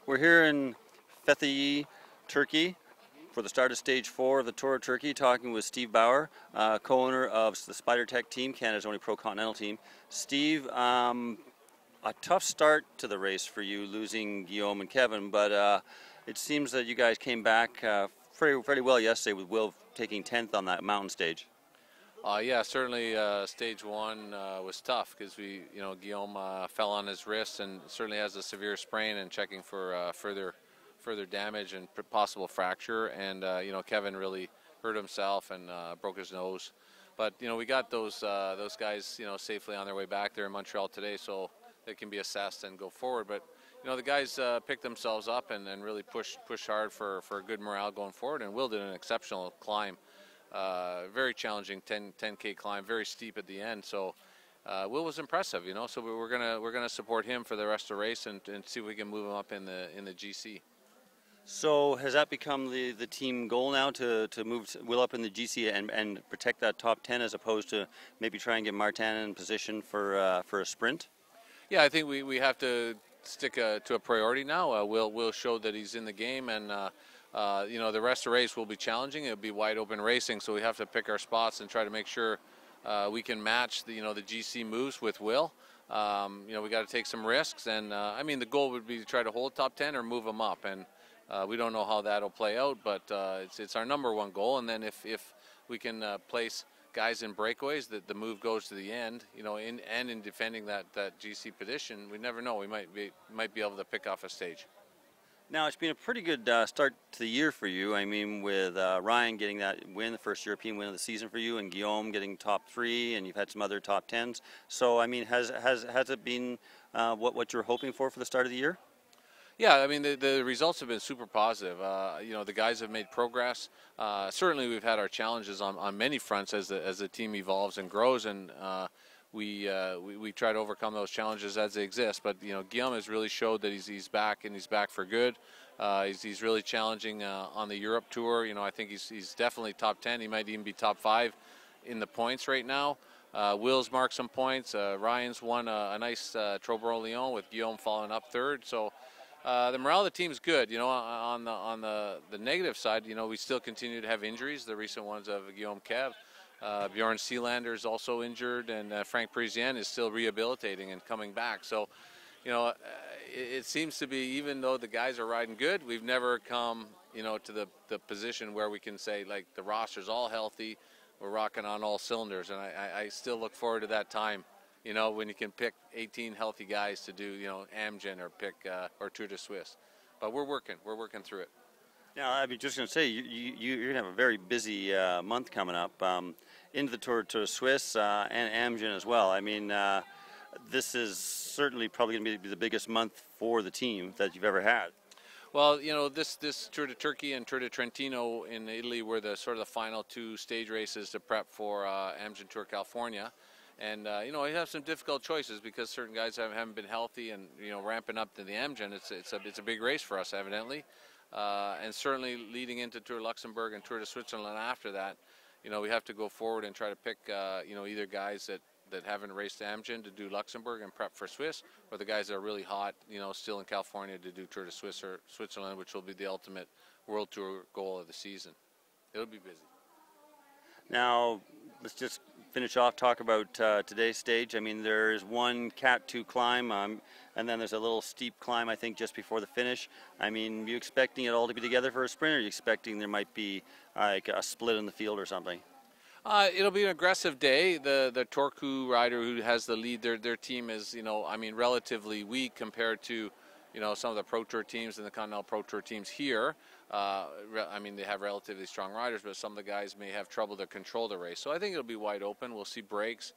We're here in Fethiye, Turkey, for the start of Stage 4 of the Tour of Turkey, talking with Steve Bauer, co-owner of the SpiderTech team, Canada's only pro-continental team. Steve, a tough start to the race for you, losing Guillaume and Kevin, but it seems that you guys came back fairly well yesterday, with Will taking 10th on that mountain stage. Yeah, certainly Stage 1 was tough because Guillaume fell on his wrist and certainly has a severe sprain, and checking for further damage and possible fracture. And Kevin really hurt himself and broke his nose. But we got those guys safely on their way back there in Montreal today, so they can be assessed and go forward. But the guys picked themselves up and really pushed hard for a good morale going forward. And Will did an exceptional climb. Very challenging 10K climb, very steep at the end. So Will was impressive, So we're gonna support him for the rest of the race and see if we can move him up in the GC. So has that become the team goal now, to move Will up in the GC and protect that top 10, as opposed to maybe try and get Martin in position for a sprint? Yeah, I think we have to stick to a priority now. Will show that he's in the game, and the rest of the race will be challenging. It'll be wide open racing, so we have to pick our spots and try to make sure we can match the GC moves with Will. We got to take some risks, and the goal would be to try to hold top 10 or move them up, and we don't know how that'll play out, but it's our #1 goal. And then if we can place guys in breakaways, that the move goes to the end, in defending that GC position, we never know. We might be able to pick off a stage. Now, it's been a pretty good start to the year for you. I mean, with Ryan getting that win, the first European win of the season for you, and Guillaume getting top 3, and you've had some other top 10s. So, I mean, has it been what you're hoping for the start of the year? Yeah, I mean, the results have been super positive. The guys have made progress. Certainly, we've had our challenges on many fronts as the team evolves and grows, and we try to overcome those challenges as they exist. But Guillaume has really showed that he's back, and he's back for good. He's really challenging on the Europe tour. I think he's definitely top 10. He might even be top 5 in the points right now. Will's marked some points. Ryan's won a nice Trobriand-Lyon, with Guillaume falling up 3rd. So the morale of the team is good. On the negative side, we still continue to have injuries. The recent ones of Guillaume, Kev. Bjorn Seelander is also injured, and Frank Parisien is still rehabilitating and coming back. So, it seems to be, even though the guys are riding good, we've never come, to the position where we can say, like, the roster's all healthy, we're rocking on all cylinders. And I still look forward to that time, when you can pick 18 healthy guys to do, Amgen or Tour de Suisse. But we're working through it. Now, I was just going to say, you're going to have a very busy month coming up, into the Tour de Suisse and Amgen as well. I mean, this is certainly probably going to be the biggest month for the team that you've ever had. Well, this Tour de Turkey and Tour de Trentino in Italy were the sort of the final 2 stage races to prep for Amgen Tour California. And, we have some difficult choices because certain guys haven't been healthy, and, ramping up to the Amgen, it's a big race for us, evidently. And certainly leading into Tour Luxembourg and Tour de Switzerland after that, we have to go forward and try to pick, either guys that haven't raced Amgen to do Luxembourg and prep for Swiss, or the guys that are really hot, still in California to do Tour de Suisse or Switzerland, which will be the ultimate World Tour goal of the season. It'll be busy. Now, let's just finish off, talk about today's stage. I mean, there's one Cat 2 climb, and then there's a little steep climb, I think, just before the finish. I mean, are you expecting it all to be together for a sprint, or are you expecting there might be like a split in the field or something? It'll be an aggressive day. The Torku rider who has the lead, their team is, relatively weak compared to, some of the Pro Tour teams and the Continental Pro Tour teams here. They have relatively strong riders, but some of the guys may have trouble to control the race. So I think it'll be wide open. We'll see breaks.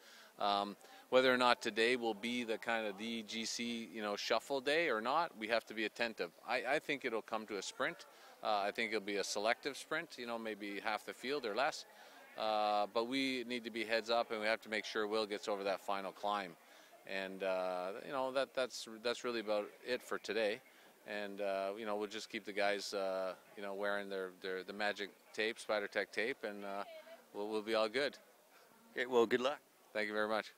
Whether or not today will be the kind of the GC, shuffle day or not, we have to be attentive. I think it'll come to a sprint. I think it'll be a selective sprint, maybe half the field or less. But we need to be heads up, and we have to make sure Will gets over that final climb. And, that's really about it for today. And, we'll just keep the guys, wearing the magic tape, SpiderTech tape, and we'll be all good. Okay, well, good luck. Thank you very much.